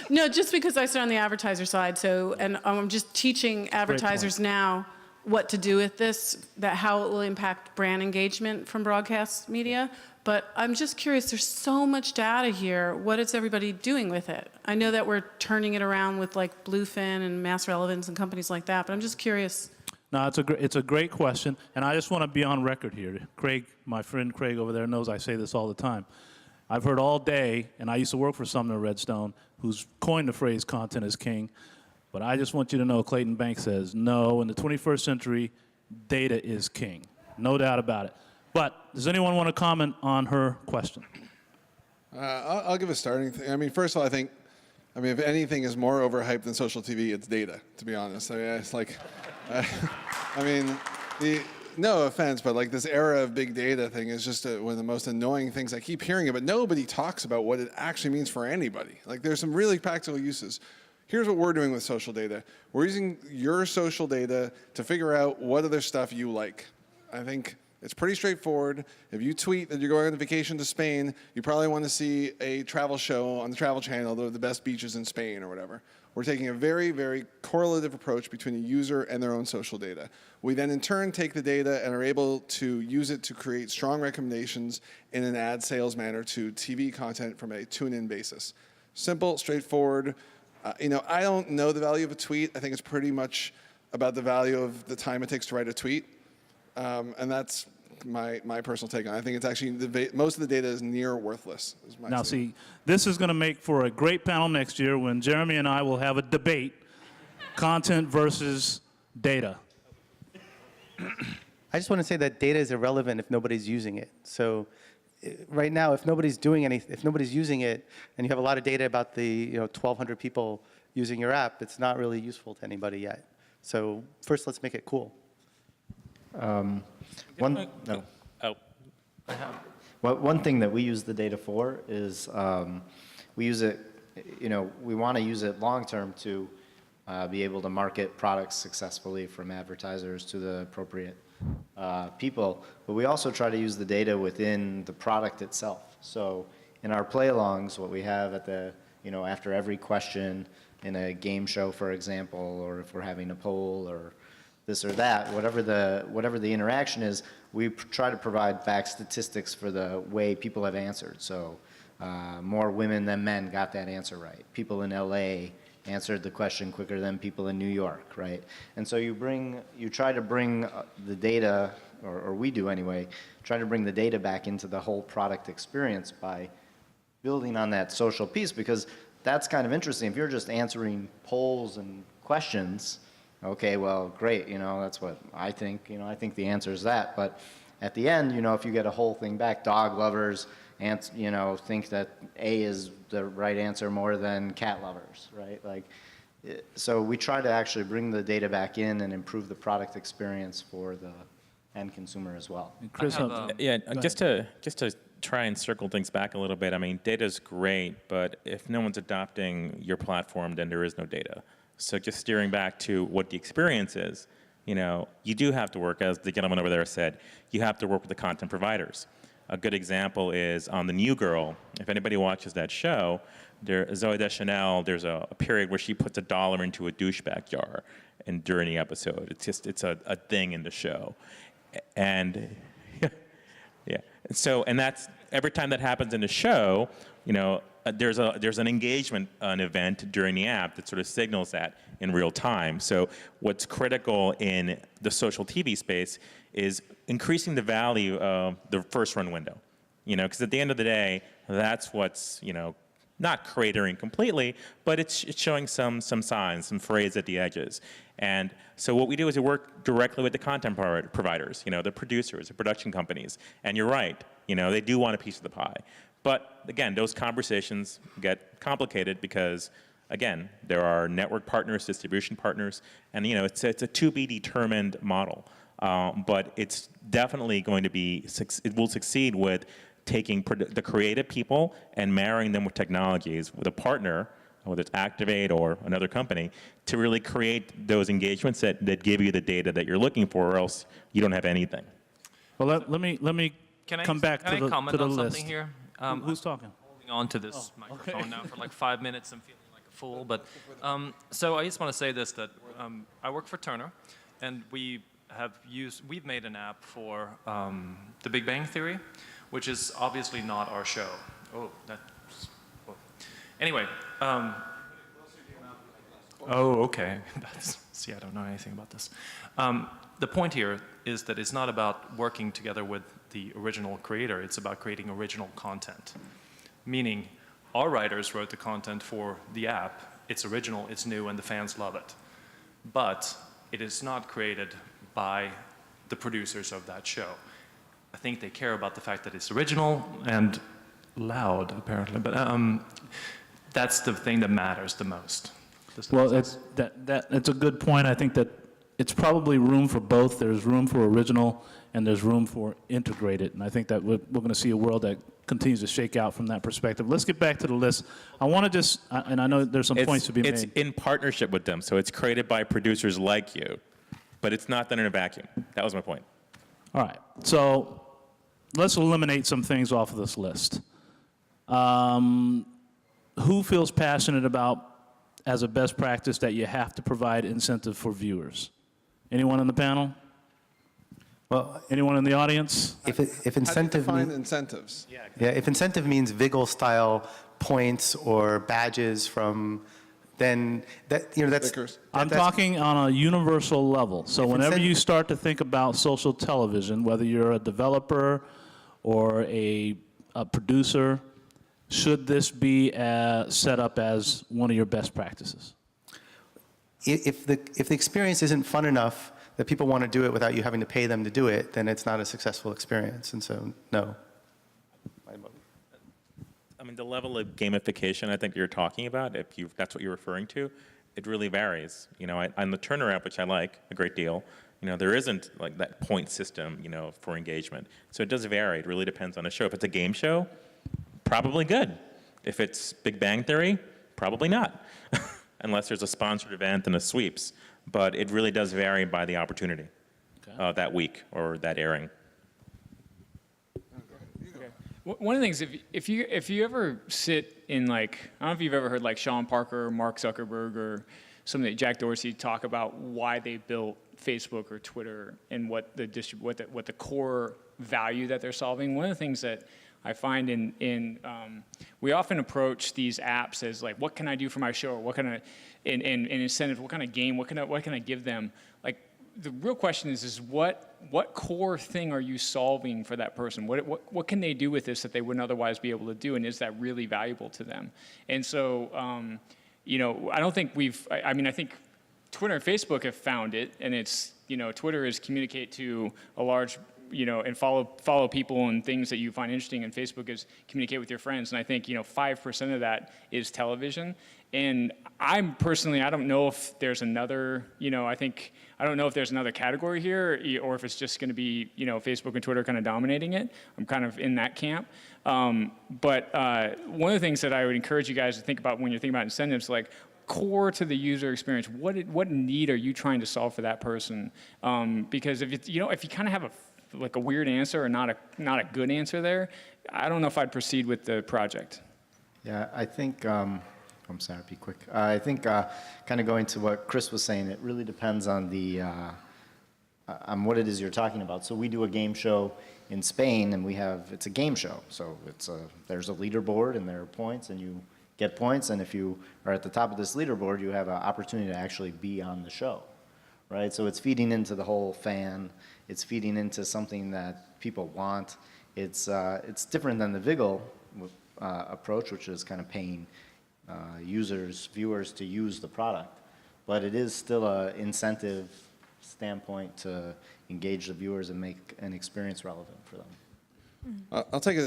No, just because I sit on the advertiser side, and I'm just teaching advertisers now what to do with this, how it will impact brand engagement from broadcast media. But I'm just curious, there's so much data here. What is everybody doing with it? I know that we're turning it around with like Bluefin and Mass Relevance and companies like that, but I'm just curious. No, it's a great question, and I just want to be on record here. Craig, my friend Craig over there, knows I say this all the time. I've heard all day, and I used to work for Sumner Redstone, who's coined the phrase "content is king." But I just want you to know, Clayton Banks says, no, in the 21st century, data is king. No doubt about it. But does anyone want to comment on her question? I'll give a starting thing. I mean, first of all, if anything is more overhyped than social TV, it's data, to be honest. I mean, it's like, no offense, but like this era of big data thing is just one of the most annoying things. I keep hearing it, but nobody talks about what it actually means for anybody. Like there's some really practical uses. Here's what we're doing with social data. We're using your social data to figure out what other stuff you like. I think it's pretty straightforward. If you tweet that you're going on vacation to Spain, you probably want to see a travel show on the Travel Channel, the best beaches in Spain or whatever. We're taking a very, very correlative approach between a user and their own social data. We then in turn take the data and are able to use it to create strong recommendations in an ad sales manner to TV content from a tune-in basis. Simple, straightforward. I don't know the value of a tweet. I think it's pretty much about the value of the time it takes to write a tweet. And that's my personal take on it. I think it's actually, most of the data is near worthless. Now, see, this is going to make for a great panel next year when Jeremy and I will have a debate, content versus data. I just want to say that data is irrelevant if nobody's using it. So right now, if nobody's doing anything, if nobody's using it, and you have a lot of data about the 1,200 people using your app, it's not really useful to anybody yet. So first, let's make it cool. One thing that we use the data for is we use it, we want to use it long term to be able to market products successfully from advertisers to the appropriate people. But we also try to use the data within the product itself. So in our play-alongs, what we have at the, after every question in a game show, for example, or if we're having a poll or this or that, whatever the interaction is, we try to provide back statistics for the way people have answered. So more women than men got that answer right. People in LA answered the question quicker than people in New York, right? And so you try to bring the data, or we do anyway, try to bring the data back into the whole product experience by building on that social piece, because that's kind of interesting. If you're just answering polls and questions, okay, well, great, that's what I think. I think the answer is that. But at the end, if you get a whole thing back, dog lovers, think that A is the right answer more than cat lovers, right? So we try to actually bring the data back in and improve the product experience for the end consumer as well. Chris, just to try and circle things back a little bit. I mean, data's great, but if no one's adopting your platform, then there is no data. So just steering back to what the experience is, you do have to work, as the gentleman over there said, you have to work with the content providers. A good example is on The New Girl. If anybody watches that show, Zooey Deschanel, there's a period where she puts $1 into a douchebag jar during the episode. It's a thing in the show. And yeah. And that's every time that happens in the show, there's an engagement, an event during the app that sort of signals that in real time. So what's critical in the social TV space is increasing the value of the first run window. Because at the end of the day, that's what's, not cratering completely, but it's showing some signs, some frays at the edges. And so what we do is we work directly with the content providers, the producers, the production companies. And you're right, they do want a piece of the pie. But again, those conversations get complicated because, again, there are network partners, distribution partners, and it's a to be determined model. But it's definitely going to be, it will succeed with taking the creative people and marrying them with technologies with a partner, whether it's Activate or another company, to really create those engagements that give you the data that you're looking for, or else you don't have anything. Well, let me come back to the list. Can I comment on something here? Who's talking? Holding on to this microphone now for like 5 minutes. I'm feeling like a fool. But so I just want to say this, that I work for Turner, and we've made an app for The Big Bang Theory, which is obviously not our show. Anyway. Okay. See, I don't know anything about this. The point here is that it's not about working together with the original creator. It's about creating original content. Meaning, our writers wrote the content for the app. It's original, it's new, and the fans love it. But it is not created by the producers of that show. I think they care about the fact that it's original, and loud, apparently, but that's the thing that matters the most. Well, it's a good point. I think that it's probably room for both. There's room for original and there's room for integrated. And I think that we're going to see a world that continues to shake out from that perspective. Let's get back to the list. I want to just, and I know there's some points to be made. It's in partnership with them, so it's created by producers like you, but it's not done in a vacuum. That was my point. All right, so let's eliminate some things off of this list. Who feels passionate about, as a best practice, that you have to provide incentive for viewers? Anyone on the panel? Well, anyone in the audience? If incentive How do you define incentives? Yeah, if incentive means Vigil-style points or badges from, then that that's. I'm talking on a universal level. So whenever you start to think about social television, whether you're a developer or a producer, should this be set up as one of your best practices? If the experience isn't fun enough that people want to do it without you having to pay them to do it, then it's not a successful experience. And so, no. I mean, the level of gamification I think you're talking about, if that's what you're referring to, it really varies. You know, on the Turner app, which I like a great deal, you know, there isn't like that point system, you know, for engagement. So it does vary. It really depends on the show. If it's a game show, probably good. If it's Big Bang Theory, probably not, unless there's a sponsored event and a sweeps. But it really does vary by the opportunity that week or that airing. One of the things, if you ever sit in, like, I don't know if you've ever heard like Sean Parker or Mark Zuckerberg or somebody, Jack Dorsey, talk about why they built Facebook or Twitter and what the core value that they're solving. One of the things that I find we often approach these apps as like, what can I do for my show? Or what can I, in incentives, what kind of game, what can I give them? Like, the real question is what core thing are you solving for that person? What can they do with this that they wouldn't otherwise be able to do, and is that really valuable to them? And so, you know, I don't think I mean, I think Twitter and Facebook have found it, and it's, you know, Twitter is communicate to a large, you know, and follow people and things that you find interesting, and Facebook is communicate with your friends. And I think, you know, 5% of that is television. And I'm personally, I don't know if there's another, you know, I don't know if there's another category here, or if it's just going to be, you know, Facebook and Twitter kind of dominating it. I'm kind of in that camp. But one of the things that I would encourage you guys to think about when you're thinking about incentives, like, core to the user experience, what need are you trying to solve for that person? Because if you kind of have a weird answer or not a good answer there, I don't know if I'd proceed with the project. Yeah, I think, I'm sorry, I'll be quick. I think kind of going to what Chris was saying, it really depends on on what it is you're talking about. So we do a game show in Spain, and it's a game show. So there's a leaderboard, and there are points, and you get points, and if you are at the top of this leaderboard, you have an opportunity to actually be on the show, right? So it's feeding into the whole fan. It's feeding into something that people want. It's different than the Vigil approach, which is kind of paying viewers to use the product, but it is still an incentive standpoint to engage the viewers and make an experience relevant for them. I'll take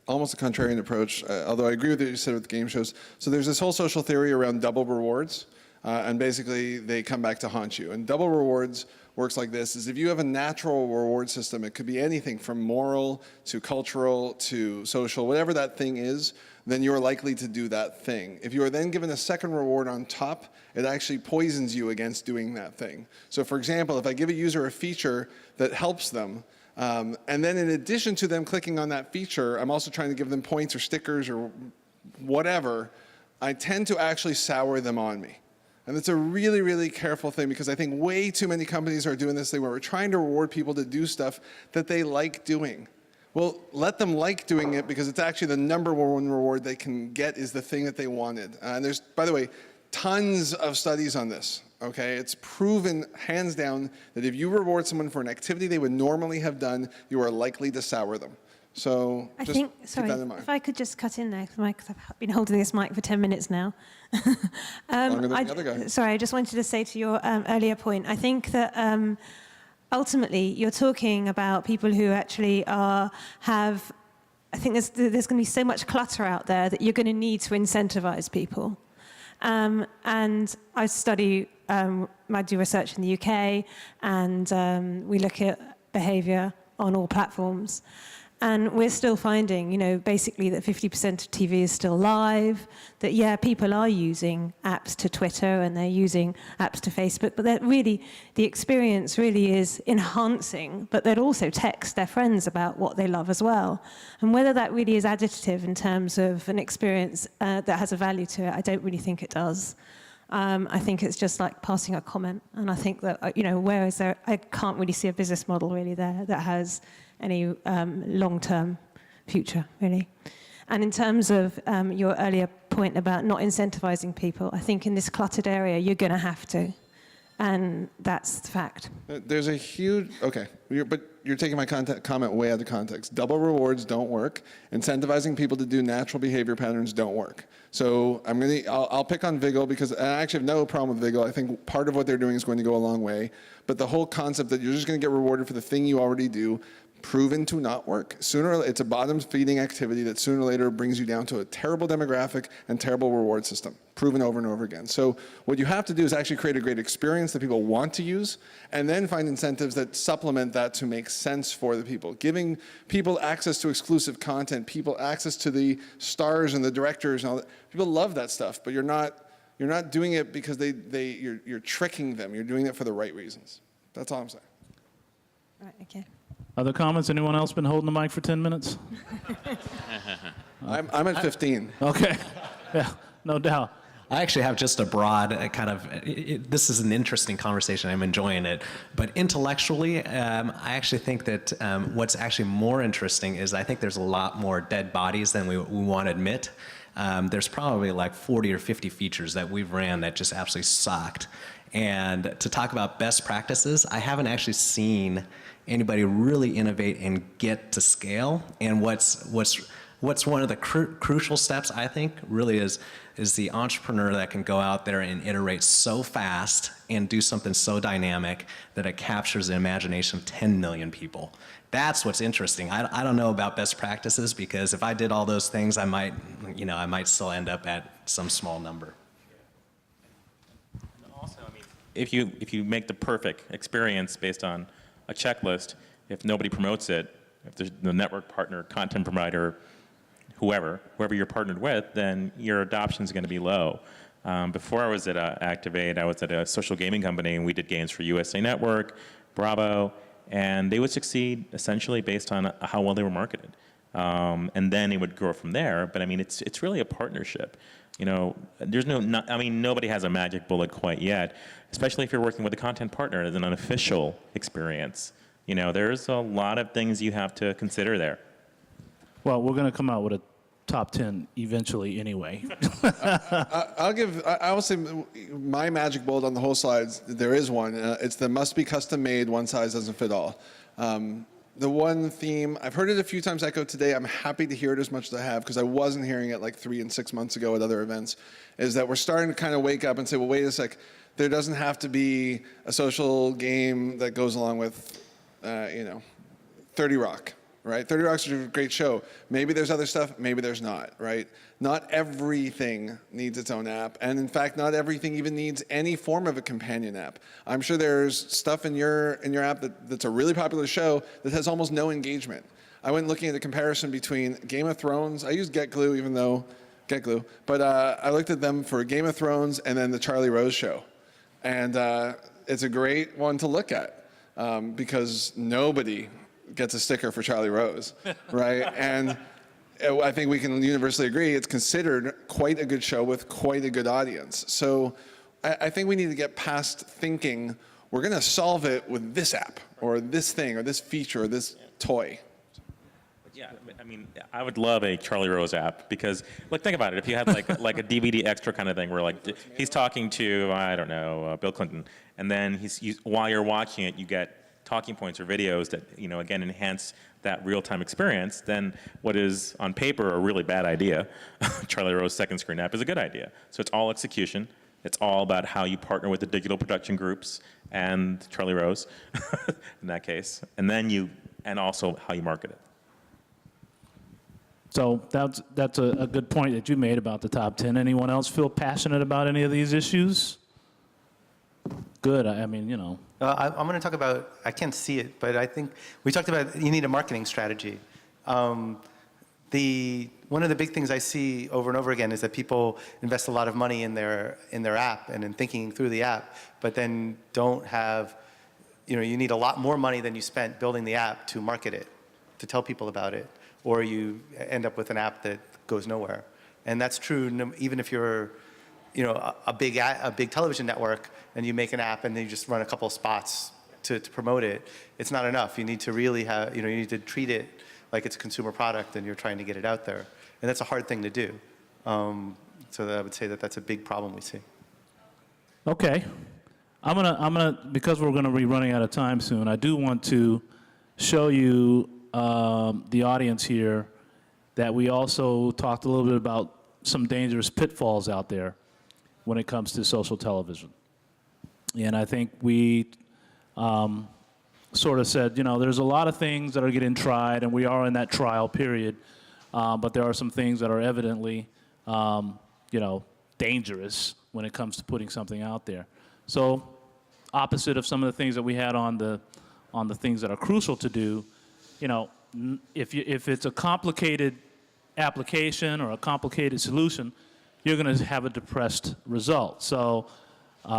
almost a contrarian approach, although I agree with what you said with game shows. So there's this whole social theory around double rewards, and basically they come back to haunt you. And double rewards works like this, is if you have a natural reward system, it could be anything from moral to cultural to social, whatever that thing is, then you're likely to do that thing. If you are then given a second reward on top, it actually poisons you against doing that thing. So for example, if I give a user a feature that helps them, and then in addition to them clicking on that feature, I'm also trying to give them points or stickers or whatever, I tend to actually sour them on me. And it's a really, really careful thing, because I think way too many companies are doing this thing where we're trying to reward people to do stuff that they like doing. Well, let them like doing it, because it's actually the number one reward they can get is the thing that they wanted. And there's, by the way, tons of studies on this, okay? It's proven, hands down, that if you reward someone for an activity they would normally have done, you are likely to sour them. So just keep that in mind. If I could just cut in there, because I've been holding this mic for 10 minutes now. Longer than the other guy. Sorry, I just wanted to say to your earlier point, I think that ultimately you're talking about people who actually have I think there's going to be so much clutter out there that you're going to need to incentivize people. And I study, I do research in the UK, and we look at behavior on all platforms. And we're still finding, basically that 50% of TV is still live, that, yeah, people are using apps to Twitter and they're using apps to Facebook, but that really, the experience really is enhancing, but they'd also text their friends about what they love as well. And whether that really is additive in terms of an experience that has a value to it, I don't really think it does. I think it's just like passing a comment. And I think that, where is there, I can't really see a business model really there that has any long-term future, really. And in terms of your earlier point about not incentivizing people, I think in this cluttered area, you're going to have to. And that's the fact. There's a huge, okay, but you're taking my comment way out of context. Double rewards don't work. Incentivizing people to do natural behavior patterns don't work. So I'll pick on Vigil because I actually have no problem with Vigil. I think part of what they're doing is going to go a long way. But the whole concept that you're just going to get rewarded for the thing you already do, proven to not work. It's a bottom-feeding activity that sooner or later brings you down to a terrible demographic and terrible reward system, proven over and over again. So what you have to do is actually create a great experience that people want to use, and then find incentives that supplement that to make sense for the people. Giving people access to exclusive content, people access to the stars and the directors and all that. People love that stuff, but you're not doing it because you're tricking them. You're doing it for the right reasons. That's all I'm saying. Right, okay. Other comments? Anyone else been holding the mic for 10 minutes? I'm at 15. Okay. Yeah, no doubt. I actually have just a broad this is an interesting conversation. I'm enjoying it. But intellectually, I actually think that what's actually more interesting is I think there's a lot more dead bodies than we want to admit. There's probably like 40 or 50 features that we've ran that just absolutely sucked. And to talk about best practices, I haven't actually seen anybody really innovate and get to scale. And what's one of the crucial steps, I think, really is the entrepreneur that can go out there and iterate so fast and do something so dynamic that it captures the imagination of 10 million people. That's what's interesting. I don't know about best practices because if I did all those things, I might still end up at some small number. Also, I mean, if you make the perfect experience based on a checklist, if nobody promotes it, if there's the network partner, content provider, whoever you're partnered with, then your adoption is going to be low. Before I was at Activate, I was at a social gaming company, and we did games for USA Network, Bravo, and they would succeed essentially based on how well they were marketed. And then it would grow from there. But I mean, it's really a partnership. There's nobody has a magic bullet quite yet, especially if you're working with a content partner as an unofficial experience. There's a lot of things you have to consider there. Well, we're going to come out with a top 10 eventually anyway. I will say my magic bullet on the whole slides, there is one. It's the must be custom made, one size doesn't fit all. The one theme, I've heard it a few times echoed today, I'm happy to hear it as much as I have, because I wasn't hearing it like 3 and 6 months ago at other events, is that we're starting to kind of wake up and say, well, wait a sec, there doesn't have to be a social game that goes along with, 30 Rock. Right? 30 Rock's a great show. Maybe there's other stuff, maybe there's not, right? Not everything needs its own app, and in fact, not everything even needs any form of a companion app. I'm sure there's stuff in your app that's a really popular show that has almost no engagement. I went looking at the comparison between Game of Thrones. I used GetGlue, even though GetGlue, but I looked at them for Game of Thrones and then the Charlie Rose show, and it's a great one to look at because nobody gets a sticker for Charlie Rose, right? And I think we can universally agree it's considered quite a good show with quite a good audience. So I think we need to get past thinking we're going to solve it with this app or this thing or this feature or this toy. Yeah, I mean, I would love a Charlie Rose app because, look, think about it. If you had like a DVD extra kind of thing where he's talking to, I don't know, Bill Clinton, and then while you're watching it, you get talking points or videos that, again, enhance that real-time experience, then what is on paper a really bad idea, Charlie Rose second screen app, is a good idea. So it's all execution. It's all about how you partner with the digital production groups and Charlie Rose in that case, and also how you market it. So that's a good point that you made about the top 10. Anyone else feel passionate about any of these issues? Good. I mean, you know. I'm going to talk about, I can't see it, but I think we talked about you need a marketing strategy. One of the big things I see over and over again is that people invest a lot of money in their app and in thinking through the app, but then don't have, you need a lot more money than you spent building the app to market it, to tell people about it, or you end up with an app that goes nowhere. And that's true even if you're a big television network and you make an app and then you just run a couple of spots to promote it. It's not enough. You need to really have, you need to treat it like it's a consumer product and you're trying to get it out there. And that's a hard thing to do. So I would say that that's a big problem we see. Okay. I'm gonna because we're gonna be running out of time soon, I do want to show you the audience here that we also talked a little bit about some dangerous pitfalls out there when it comes to social television. And I think we sort of said, there's a lot of things that are getting tried, and we are in that trial period, but there are some things that are evidently, dangerous when it comes to putting something out there. So opposite of some of the things that we had on the things that are crucial to do, if it's a complicated application or a complicated solution, you're going to have a depressed result. So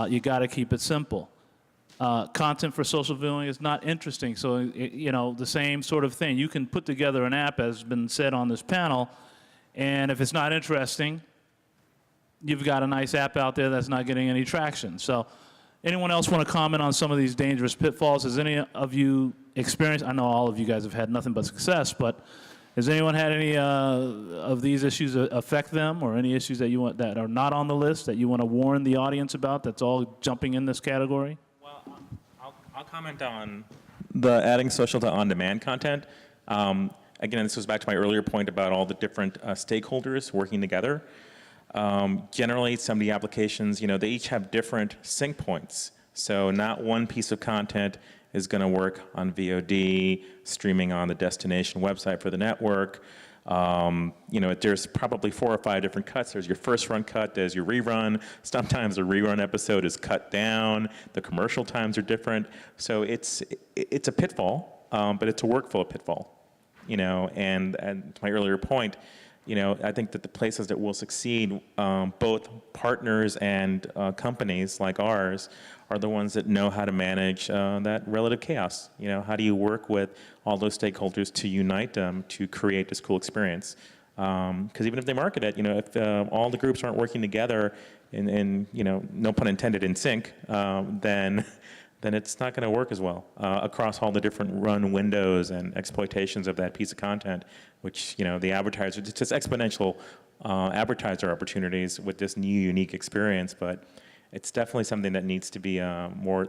you got to keep it simple. Content for social viewing is not interesting. So, the same sort of thing. You can put together an app, as has been said on this panel, and if it's not interesting, you've got a nice app out there that's not getting any traction. So anyone else want to comment on some of these dangerous pitfalls? Has any of you experienced, I know all of you guys have had nothing but success, but has anyone had any of these issues affect them, or any issues that are not on the list that you want to warn the audience about that's all jumping in this category? Well, I'll comment on the adding social to on-demand content. Again, this goes back to my earlier point about all the different stakeholders working together. Generally, some of the applications, they each have different sync points. So not one piece of content is going to work on VOD, streaming on the destination website for the network. There's probably 4 or 5 different cuts. There's your first run cut, there's your rerun. Sometimes the rerun episode is cut down. The commercial times are different. So it's a pitfall, but it's a workflow pitfall. And to my earlier point, I think that the places that will succeed, both partners and companies like ours, are the ones that know how to manage that relative chaos. How do you work with all those stakeholders to unite them to create this cool experience? Because even if they market it, if all the groups aren't working together in no pun intended, in sync, then it's not going to work as well across all the different run windows and exploitations of that piece of content, which, the advertiser, it's just exponential advertiser opportunities with this new unique experience, but it's definitely something that needs to be more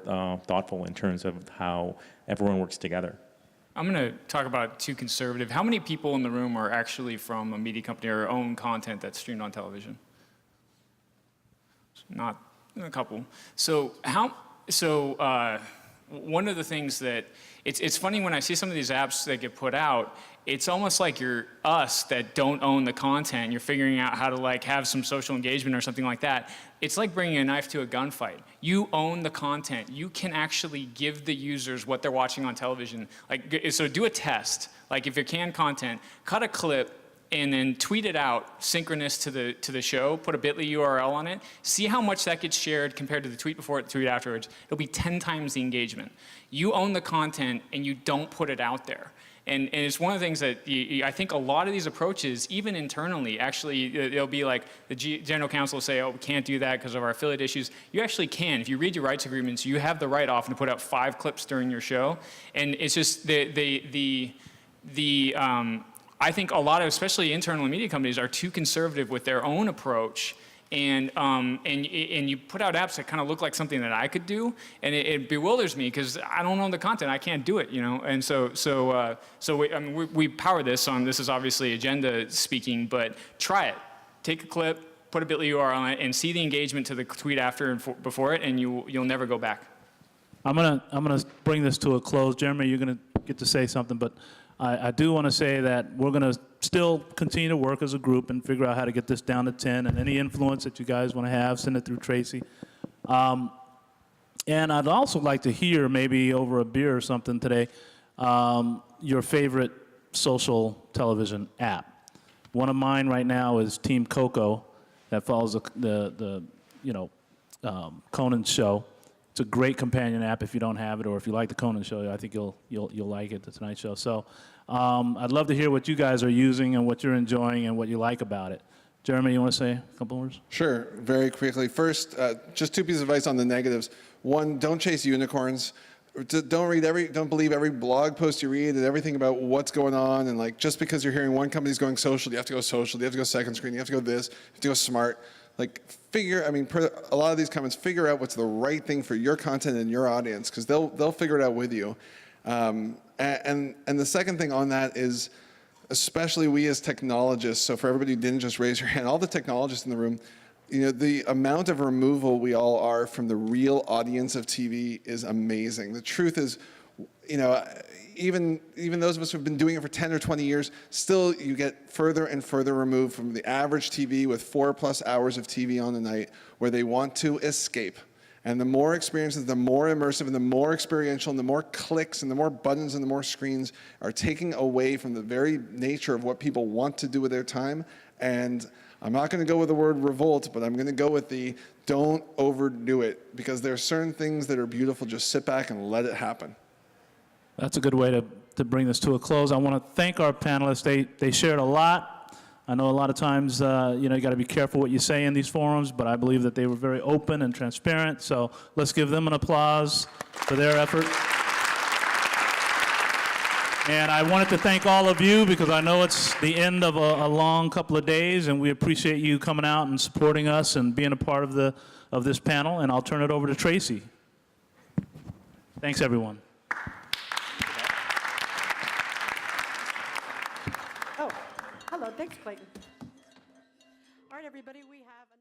thoughtful in terms of how everyone works together. I'm going to talk about too conservative. How many people in the room are actually from a media company or own content that's streamed on television? Not a couple. So one of the things that, it's funny when I see some of these apps that get put out, it's almost like you're us that don't own the content. You're figuring out how to have some social engagement or something like that. It's like bringing a knife to a gunfight. You own the content. You can actually give the users what they're watching on television. So do a test. If you're canned content, cut a clip and then tweet it out synchronous to the show, put a bit.ly URL on it, see how much that gets shared compared to the tweet before it, the tweet afterwards. It'll be 10 times the engagement. You own the content and you don't put it out there. And it's one of the things that I think a lot of these approaches, even internally, actually, it'll be like the general counsel will say, oh, we can't do that because of our affiliate issues. You actually can. If you read your rights agreements, you have the right often to put out 5 clips during your show. And it's just I think a lot of, especially internal media companies, are too conservative with their own approach, and you put out apps that kind of look like something that I could do, and it bewilders me because I don't own the content, I can't do it, And so we power this on. This is obviously agenda speaking, but try it. Take a clip, put a bit.ly URL on it, and see the engagement to the tweet after and before it, and you'll never go back. I'm gonna bring this to a close. Jeremy, you're gonna get to say something, but I do want to say that we're going to still continue to work as a group and figure out how to get this down to 10, and any influence that you guys want to have, send it through Tracy. And I'd also like to hear, maybe over a beer or something today, your favorite social television app. One of mine right now is Team Coco, that follows the Conan show. It's a great companion app if you don't have it, or if you like the Conan show, I think you'll like it, the Tonight Show. So I'd love to hear what you guys are using and what you're enjoying and what you like about it. Jeremy, you want to say a couple words? Sure, very quickly. First, just 2 pieces of advice on the negatives. One, don't chase unicorns. Don't believe every blog post you read and everything about what's going on, and like just because you're hearing one company's going social, you have to go social, you have to go second screen, you have to go this, you have to go smart. Like per a lot of these comments, figure out what's the right thing for your content and your audience, because they'll figure it out with you. And the second thing on that is, especially we as technologists, so for everybody who didn't just raise your hand, all the technologists in the room, the amount of removal we all are from the real audience of TV is amazing. The truth is, even those of us who've been doing it for 10 or 20 years, still you get further and further removed from the average TV with 4+ hours of TV on a night, where they want to escape. And the more experiences, the more immersive and the more experiential and the more clicks and the more buttons and the more screens are taking away from the very nature of what people want to do with their time. And I'm not going to go with the word revolt, but I'm going to go with the don't overdo it, because there are certain things that are beautiful. Just sit back and let it happen. That's a good way to bring this to a close. I want to thank our panelists. They shared a lot. I know a lot of times, you got to be careful what you say in these forums, but I believe that they were very open and transparent. So let's give them an applause for their effort. And I wanted to thank all of you, because I know it's the end of a long couple of days, and we appreciate you coming out and supporting us and being a part of this panel. And I'll turn it over to Tracy. Thanks, everyone. Oh, hello. Thanks, Clayton. All right, everybody, we have